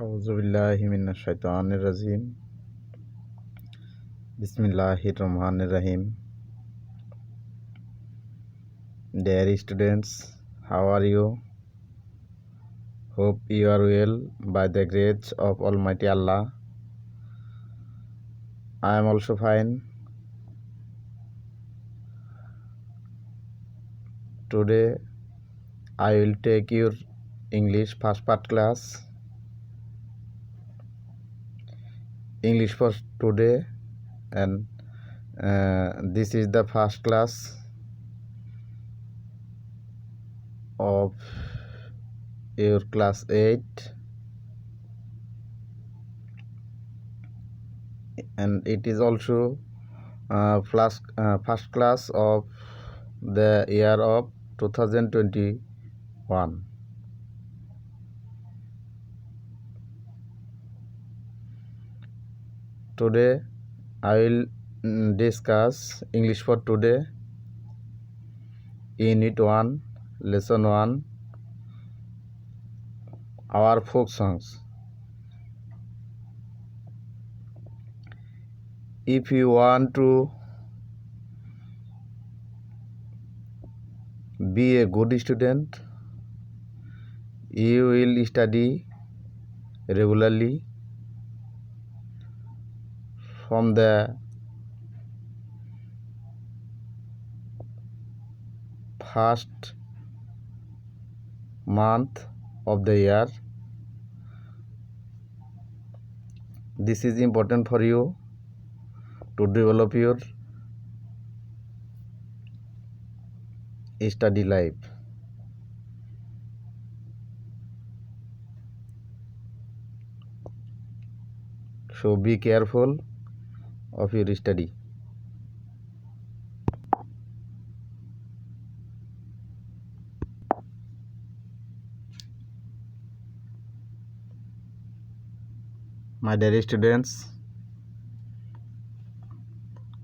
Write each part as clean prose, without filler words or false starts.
আউযুবিল্লাহি মিনাশ শাইতানির রাজিম। বিসমিল্লাহির রহমানির রহিম। Dear students, how are you? Hope you are well by the grace of Almighty Allah. I am also fine. Today I will take your English first part class. English for today, and this is the first class of your class 8, and it is also first class of the year of 2021. Today I will discuss English for today, Unit 1, Lesson 1, our folk songs. If you want to be a good student, you will study regularly from the first month of the year. This is important for you to develop your study life. So be careful of your study. My dear students,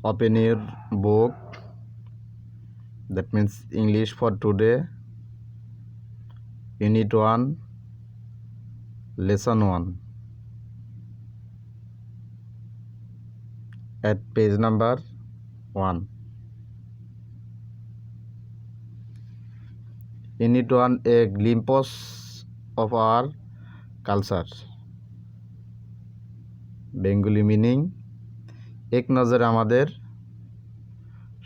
open your book, that means English for today, Unit 1, Lesson 1, at page number 1. Unit 1, a glimpse of our culture. Bengali meaning, এক নজরে আমাদের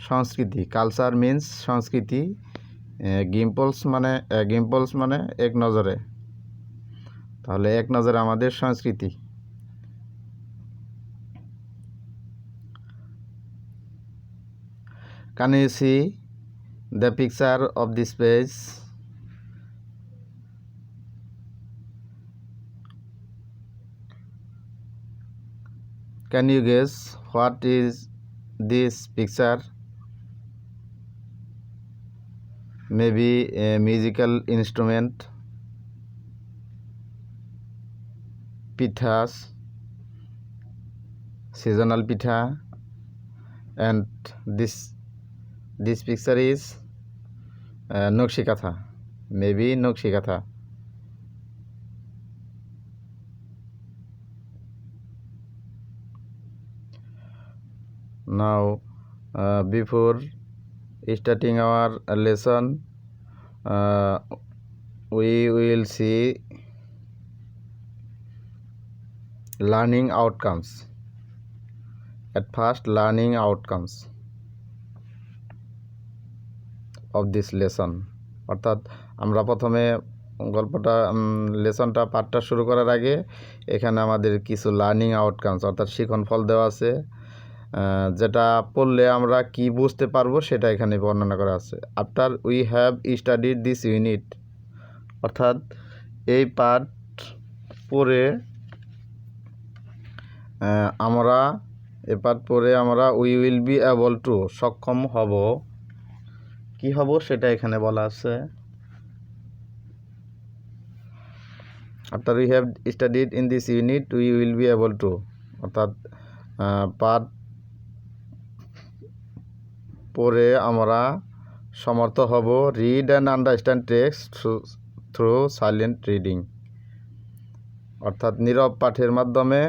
সংস্কৃতি। Culture means সংস্কৃতি, গিম্পলস মানে এক নজরে, তাহলে এক নজরে আমাদের সংস্কৃতি। Can you see the picture of this page? Can you guess what is this picture? Maybe a musical instrument, pithas, seasonal pitha, and this picture is Nokshikatha, maybe Nokshikatha. Now before starting our lesson, we will see learning outcomes. At first, learning outcomes of this lesson. অর্থাৎ আমরা প্রথমে গল্পটা লেসনটা পাঠটা শুরু করার আগে এখানে আমাদের কিছু লার্নিং আউটকামস অর্থাৎ শিখন ফল দেওয়া আছে, যেটা পড়লে আমরা কি বুঝতে পারবো সেটা এখানে বর্ণনা করা আছে। After we have studied this unit, অর্থাৎ এই পাঠ পড়ে আমরা we will be able to, সক্ষম হব, কি হব সেটা এখানে বলা আছে। After we have studied in this unit we will be able to, অর্থাৎ পাঠ পড়ে আমরা সমর্থ হব read and understand text through silent reading, অর্থাৎ নীরব পাঠের মাধ্যমে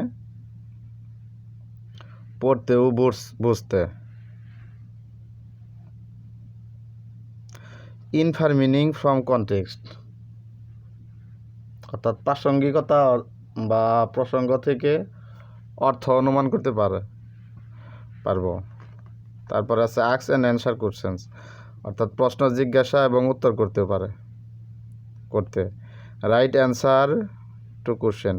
পড়তে ও বুঝতে। ইনফার মিনিং ফ্রম কনটেক্সট, অর্থাৎ প্রাসঙ্গিকতা বা প্রসঙ্গ থেকে অর্থ অনুমান করতে পারবো। তারপরে আছে আস্ক অ্যান্ড অ্যান্সার কোশ্চেন্স, অর্থাৎ প্রশ্ন জিজ্ঞাসা এবং উত্তর করতে। রাইট অ্যান্সার টু কোশ্চেন,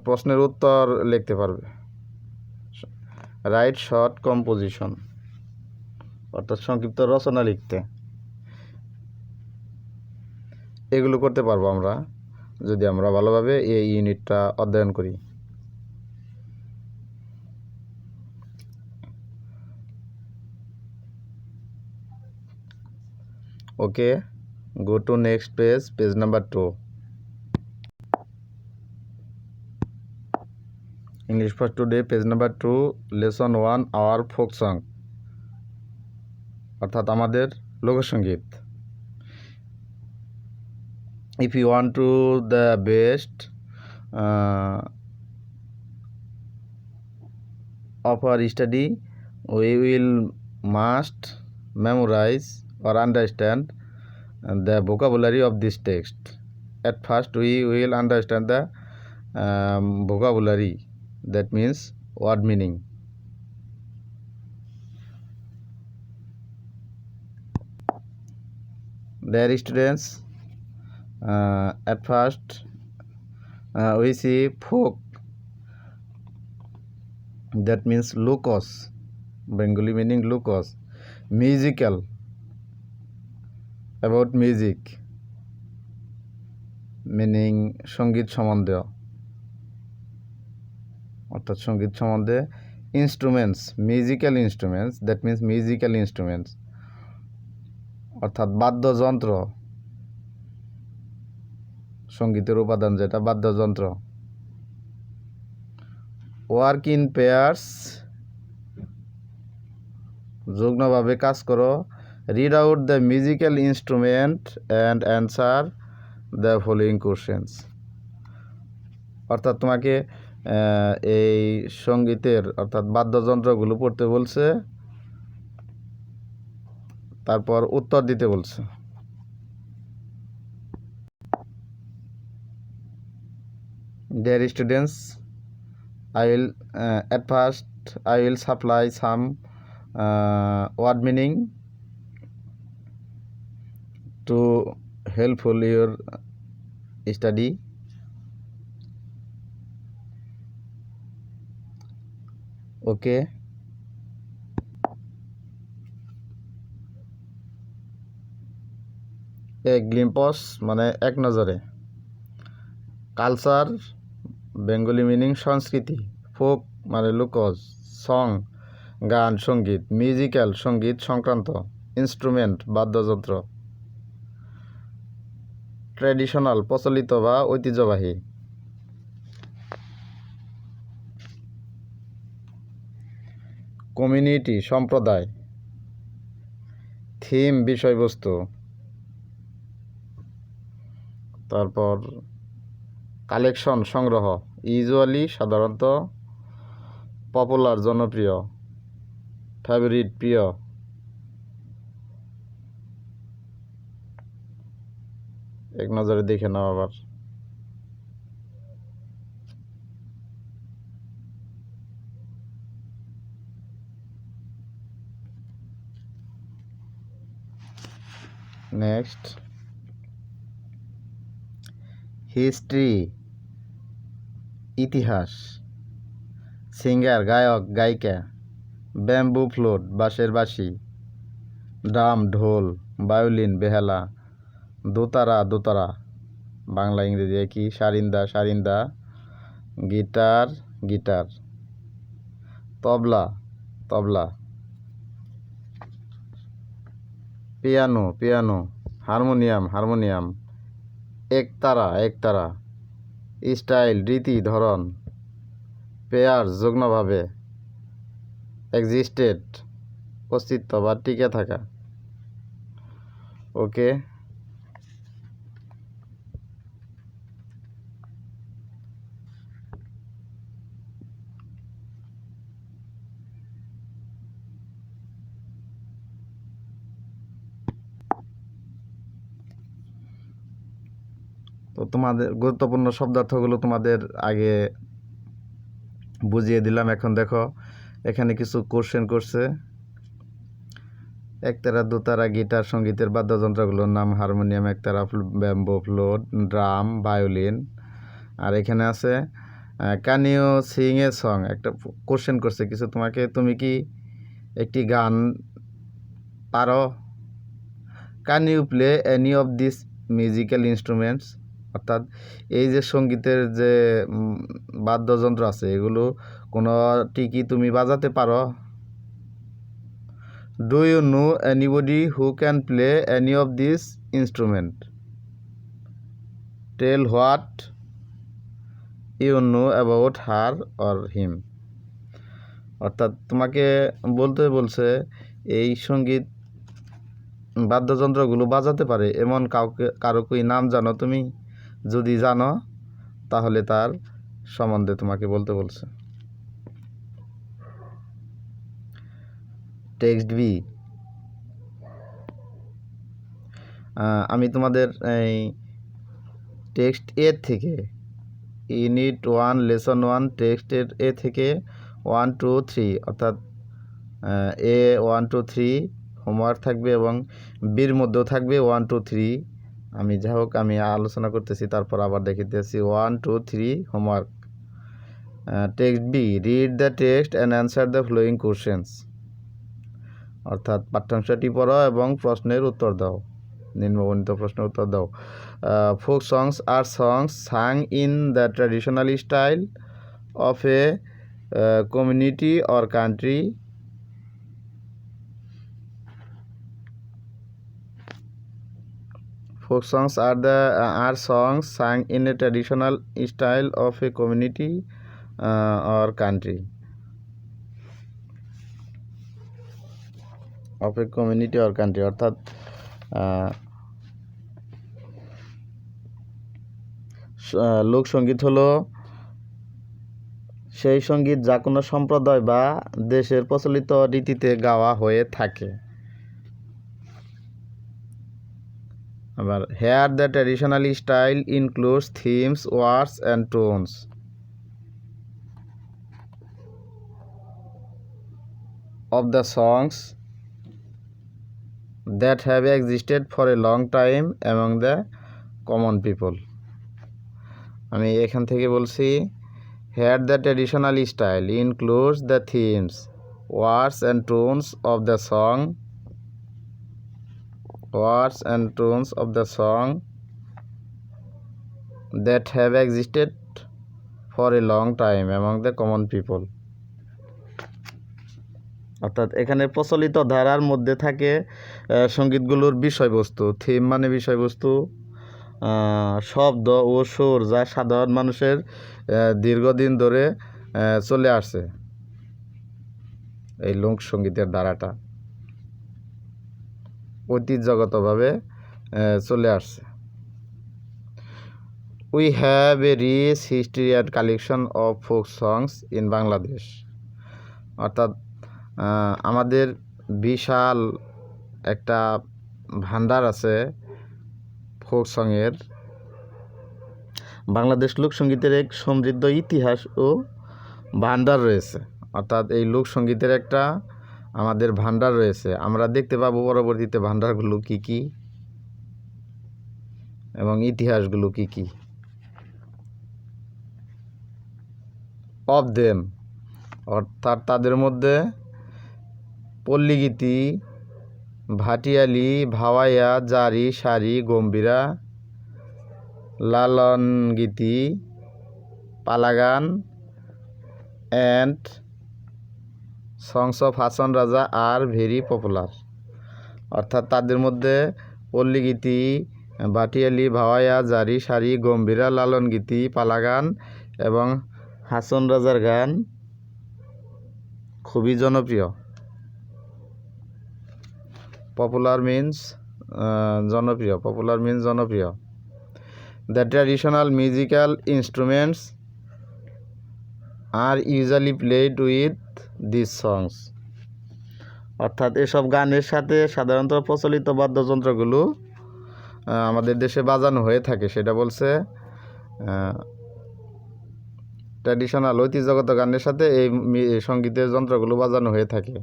প্রশ্নের উত্তর লিখতে পারবে। রাইট শর্ট কম্পোজিশন, অর্থাৎ সংক্ষিপ্ত রচনা লিখতে। এগুলো করতে পারবো আমরা যদি আমরা ভালোভাবে এই ইউনিটটা অধ্যয়ন করি। ওকে, go to next page number 2. English for today, page number 2, lesson 1, our folk song, অর্থাৎ আমাদের লোকসঙ্গীত। If you want to the best of our study, we will must memorize or understand the vocabulary of this text. At first we will understand the vocabulary, that means word meaning. Dear students, at first we see folk, that means locus, Bengali meaning locus. Musical, about music, meaning সঙ্গীত সম্বন্ধে, অর্থাৎ সঙ্গীত সম্বন্ধে। Instruments, musical instruments, that means musical instruments, অর্থাৎ বাদ্যযন্ত্র, সঙ্গীতের উপাদান যেটা বাদ্যযন্ত্র। ওয়ার্ক ইন পেয়ার্স, যুগ্মভাবে কাজ করো। Read out the musical instrument and answer the following questions, অর্থাৎ তোমাকে এই সঙ্গীতের অর্থাৎ বাদ্যযন্ত্রগুলো পড়তে বলছে, তারপর উত্তর দিতে বলছে। Dear students, at first I will supply some word meaning to helpful your study. Okay, a glimpse মানে এক নজরে। কালচার, বেঙ্গলি মিনিং সংস্কৃতি। ফোক মানে লোকজ, সং গান সঙ্গীত, মিউজিক্যাল সঙ্গীত সংক্রান্ত, ইনস্ট্রুমেন্ট বাদ্যযন্ত্র, ট্র্যাডিশনাল প্রচলিত বা ঐতিহ্যবাহী, কমিউনিটি সম্প্রদায়, থিম বিষয়বস্তু, তারপর কালেকশন সংগ্রহ, ইউজুয়ালি সাধারণত, পপুলার জনপ্রিয়, ফেভারিট প্রিয়। এক নজরে দেখে নাও আবার। নেক্সট, হিস্ট্রি ইতিহাস, সিঙ্গার গায়ক গায়িকা, ব্যাম্বু ফ্লুট বাঁশের বাঁশি, ড্রাম ঢোল, ভায়োলিন বেহালা, দোতারা বাংলা ইংরেজি একই, সারিন্দা, গিটার, তবলা, পিয়ানো, হারমোনিয়াম, একতারা, স্টাইল রীতি ধরন, পেয়ার্স যুগ্মভাবে, এক্সিস্টেড অস্তিত্ব বা টিকে থাকা। ওকে, তো তোমাদের গুরুত্বপূর্ণ শব্দার্থগুলো তোমাদের আগে বুঝিয়ে দিলাম। এখন দেখো এখানে কিছু কোশ্চেন করছে। একতারা, দোতারা, গিটার সঙ্গীতের বাদ্যযন্ত্রগুলোর নাম হারমোনিয়াম, একতারা, ব্যাম্বো, ফ্লুট, ড্রাম, ভায়োলিন। আর এখানে আছে can you sing a song, একটা কোশ্চেন করছে কিছু তোমাকে, তুমি কি একটি গান পারো? Can you play any of this musical instruments, অর্থাৎ এই যে সঙ্গীতের যে বাদ্যযন্ত্র আছে এগুলো কোনোটি কি তুমি বাজাতে পারো? Do you know anybody who can play any of this instrument? Tell what you know about her or him, অর্থাৎ তোমাকে বলতে বলছে এই সঙ্গীত বাদ্যযন্ত্রগুলো বাজাতে পারে এমন কারো কি নাম জানো তুমি? যদি জানো তাহলে তার সম্বন্ধে তোমাকে বলতে বলছে। টেক্সট বি, আমি তোমাদের এই টেক্সট এ থেকে ইউনিট 1 লেসন 1 টেক্সটের এ থেকে 1, 2, 3 অর্থাৎ এ 1, 2, 3 হোমওয়ার্ক থাকবে এবং বির মধ্যেও থাকবে 1, 2, 3। আমি যাই হোক আমি আলোচনা করতেছি, তারপর আবার দেখিতেছি 1, 2, 3 homework. Text B, read the text and answer the following questions, অর্থাৎ পাঠ্যাংশটি পড়ো এবং প্রশ্নের উত্তর দাও, নিম্নবর্ণিত প্রশ্নের উত্তর দাও। Folk songs are songs sung in the traditional style of a community or country. Folk songs are songs sung in a traditional style of a community or country. Of a community or country, অর্থাৎ লোকসঙ্গীত হলো সেই সঙ্গীত যা কোনো সম্প্রদায় বা দেশের প্রচলিত রীতিতে গাওয়া হয়ে থাকে। আবার here the traditional style includes themes, words and tones of the songs that have existed for a long time among the common people. আমি এখান থেকে বলছি here the traditional style includes the themes, words and tones of the song that have existed for a long time among the common people. অর্থাৎ এখানে প্রচলিত ধারার মধ্যে থাকে সঙ্গীতগুলোর বিষয়বস্তু, থিম মানে বিষয়বস্তু, শব্দ ও সুর যা সাধারণ মানুষের দীর্ঘদিন ধরে চলে আসছে, এই লোকসঙ্গীতের ধারাটা ঐতিহ্যগতভাবে চলে আসছে। We have a rich history and collection of folk songs in Bangladesh, অর্থাৎ আমাদের বিশাল একটা ভান্ডার আছে ফোক সংয়ের। বাংলাদেশ লোকসঙ্গীতের এক সমৃদ্ধ ইতিহাস ও ভান্ডার রয়েছে, অর্থাৎ এই লোকসঙ্গীতের একটা আমাদের ভান্ডার রয়েছে। আমরা দেখতে পাবো পরবর্তীতে ভান্ডারগুলো কি কি এবং ইতিহাসগুলো কি কি। অফ দেম, অর্থাৎ তাদের মধ্যে পল্লীগীতি, ভাটিয়ালি, ভাওয়াইয়া, জারি, সারি, Gambhira, Lalongiti, পালাগান and songs of Hason Raja are very popular, অর্থাৎ তাদের মধ্যে পল্লীগীতি, ভাটিয়ালি, ভাওয়াইয়া, জারি, সারি, গম্ভীরা, লালনগীতি, পালাগান এবং হাসন রাজার গান খুবই জনপ্রিয়। পপুলার মিন্স জনপ্রিয়। The traditional musical instruments are usually played with this songs, অর্থাৎ এসব গানের সাথে সাধারণত প্রচলিত বাদ্যযন্ত্রগুলো আমাদের দেশে বাজানো হয়ে থাকে, সেটা বলছে ট্র্যাডিশনাল ঐতিহ্যগত গানের সাথে এই সঙ্গীতের যন্ত্রগুলো বাজানো হয়ে থাকে।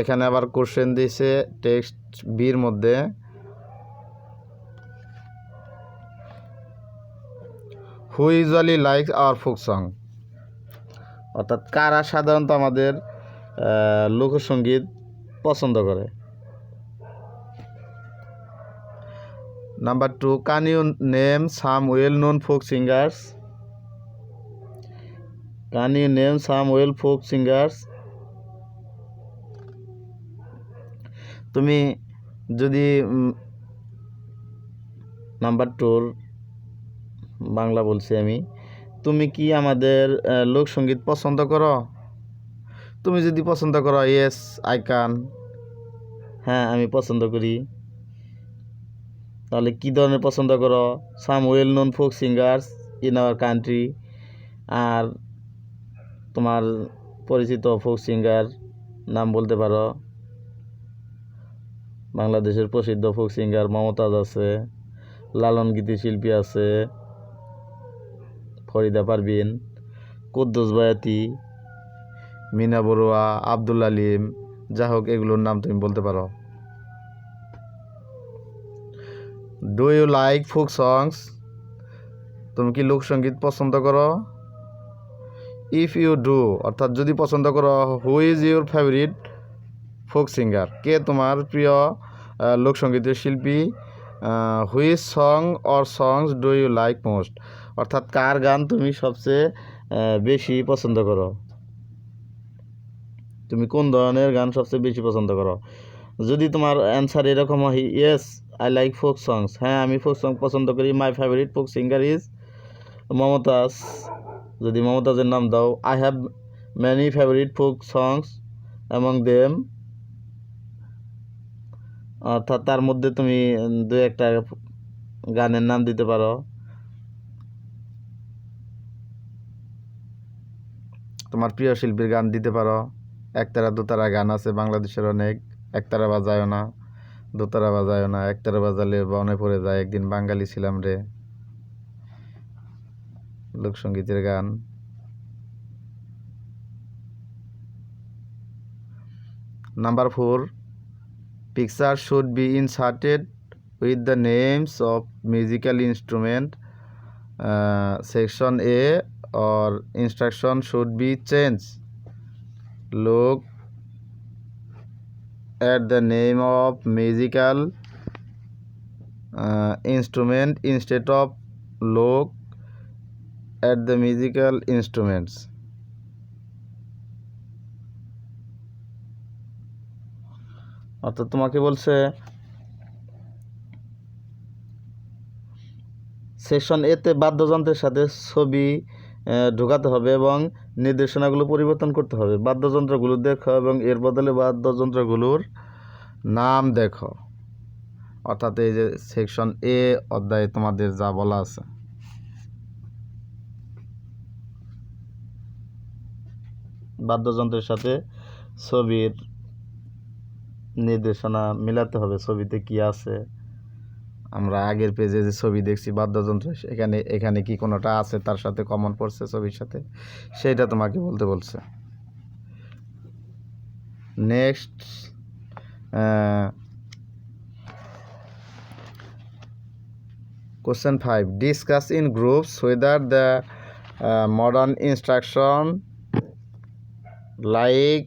এখানে আবার কোশ্চেন দিয়েছে টেক্সট বির মধ্যে, who usually likes our folk song, অর্থাৎ কারা সাধারণত আমাদের লোকসঙ্গীত পছন্দ করে। Number 2, can you name some well known folk singers? Can you name some well folk singers? তুমি যদি নাম্বার 2 বাংলা বলছি আমি, তুমি কি আমাদের লোকসঙ্গীত পছন্দ করো? তুমি যদি পছন্দ করো, ইয়েস আই ক্যান, হ্যাঁ আমি পছন্দ করি। তাহলে কী ধরনের পছন্দ করো? Some well known folk singers in our country. আর তোমার পরিচিত ফোক সিঙ্গার নাম বলতে পারো। বাংলাদেশের প্রসিদ্ধ ফোক সিঙ্গার মমতাজ আছে, লালন গীতি শিল্পী আছে ফরিদা পারভিন, কুদ্দুস বয়াতি, মিনা বড়ুয়া, আব্দুল আলিম, যা হোক এগুলোর নাম তুমি বলতে পারো। ডু ইউ লাইক ফোক সংস? তুমি কি লোকসঙ্গীত পছন্দ করো? ইফ ইউ ডু, অর্থাৎ যদি পছন্দ করো, who is your favourite folk singer? কে তোমার প্রিয় লোকসঙ্গীতের শিল্পী? Which song or songs do you like most, অর্থাৎ কার গান তুমি সবচেয়ে বেশি পছন্দ করো? তুমি কোন ধরনের গান সবচেয়ে বেশি পছন্দ করো? যদি তোমার অ্যান্সার এরকম হয়, yes I like folk songs, হ্যাঁ আমি ফোক সং পছন্দ করি, my favourite folk singer is Momtaz, যদি মমতাজের নাম দাও, I have many favourite folk songs among them, অর্থাৎ তার মধ্যে তুমি দু একটা গানের নাম দিতে পারো। তোমার প্রিয় শিল্পীর গান দিতে পারো। একতারা দোতারা গান আছে বাংলাদেশের অনেক, একতারা বাজায় না, দোতারা বাজায় না, একতারা বাজালে বনে পড়ে যায়, একদিন বাঙালি ছিলাম রে, লোকসঙ্গীতের গান। Number 4, picture should be inserted with the names of musical instrument, section A or instruction should be changed. Look at the name of musical instrument instead of look at the musical instruments. অর্থাৎ তোমাকে বলছে section এতে বাদ্যযন্ত্রের সাথে ছবি ঢোকাতে হবে এবং নির্দেশনাগুলো পরিবর্তন করতে হবে। বাদ্যযন্ত্রগুলো দেখো এবং এর বদলে বাদ্যযন্ত্রগুলোর নাম দেখো। অর্থাৎ এই যে সেকশন এ অধ্যায়ে তোমাদের যা বলা আছে, বাদ্যযন্ত্রের সাথে ছবির নির্দেশনা মিলাতে হবে, ছবিতে কি আছে। আমরা আগের পেজে যে ছবি দেখছি বাদ্যযন্ত্র, এখানে কি কোনোটা আছে তার সাথে কমন পড়ছে ছবির সাথে, সেইটা তোমাকে বলতে বলছে। Next, question 5, discuss in groups whether the modern instruction like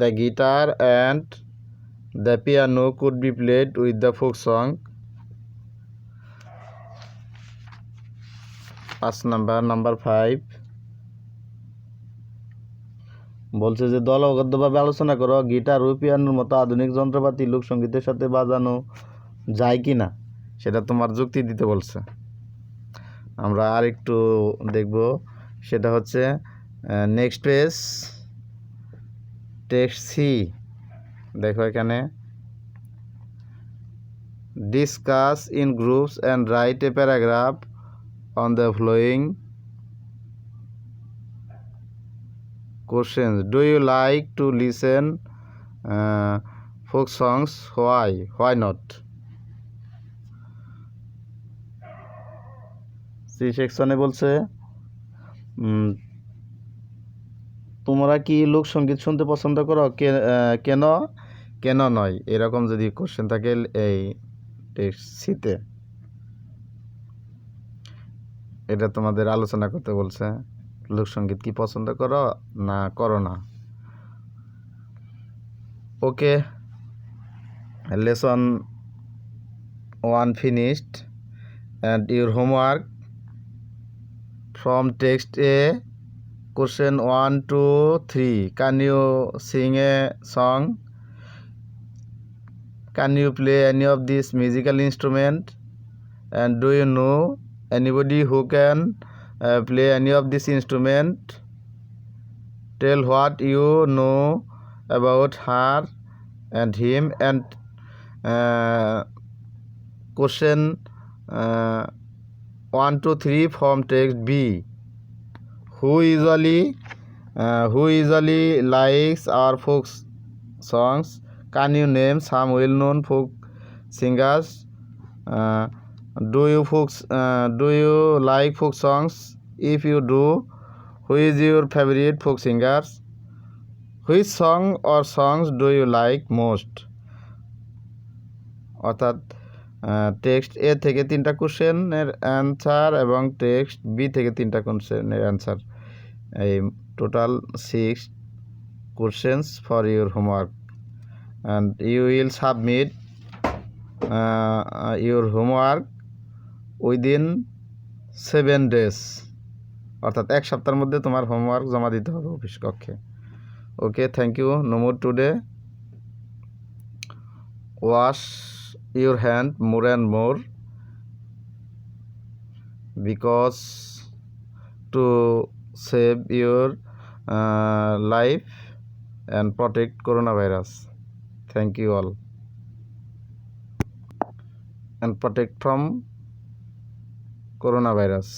the guitar and the piano could be played with the folk song. 5 number 5 বলছে যে দলবদ্ধভাবে আলোচনা করো, গিটার ও পিয়ানোর মতো আধুনিক যন্ত্রপাতি লোকসঙ্গীতের সাথে বাজানো যায় কি না, সেটা তোমার যুক্তি দিতে বলছে। আমরা আরেকটু দেখব, সেটা হচ্ছে নেক্সট পেজ, টেক্সট সি। দেখো এখানে, discuss in groups and write a paragraph on the following questions. Do you like to listen folk songs? Why not? C সেকশনে বলছে তোমরা কি লোকসঙ্গীত শুনতে পছন্দ করো? কেন কেন নয়, এরকম যদি কোশ্চেন থাকে এই টেক্সট সিতে, এটা তোমাদের আলোচনা করতে বলছে। লোকসঙ্গীত কি পছন্দ করো না করো না? ওকে, lesson 1 finished and your homework from text A, question 1 to 3. Can you sing a song? Can you play any of these musical instrument? And do you know anybody who can play any of this instrument? Tell what you know about her and him. And question 1 to 3 from text B. Who usually likes our folk songs? Can you name some well-known folk singers? Do you like folk songs? If you do, who is your favorite folk singers? Which song or songs do you like most? অর্থাৎ text এ থেকে 3টা কোশ্চেনের answer এবং text B থেকে 3টা কোশ্চেনের answer, এই total 6 questions for your homework, and you will submit your homework within 7 days, অর্থাৎ 1 সপ্তাহের মধ্যে তোমার হোমওয়ার্ক জমা দিতে হবে অফিস কক্ষে। Okay, thank you, no more today. Wash your hand more and more, because to save your life and protect coronavirus. Thank you all, and protect from coronavirus.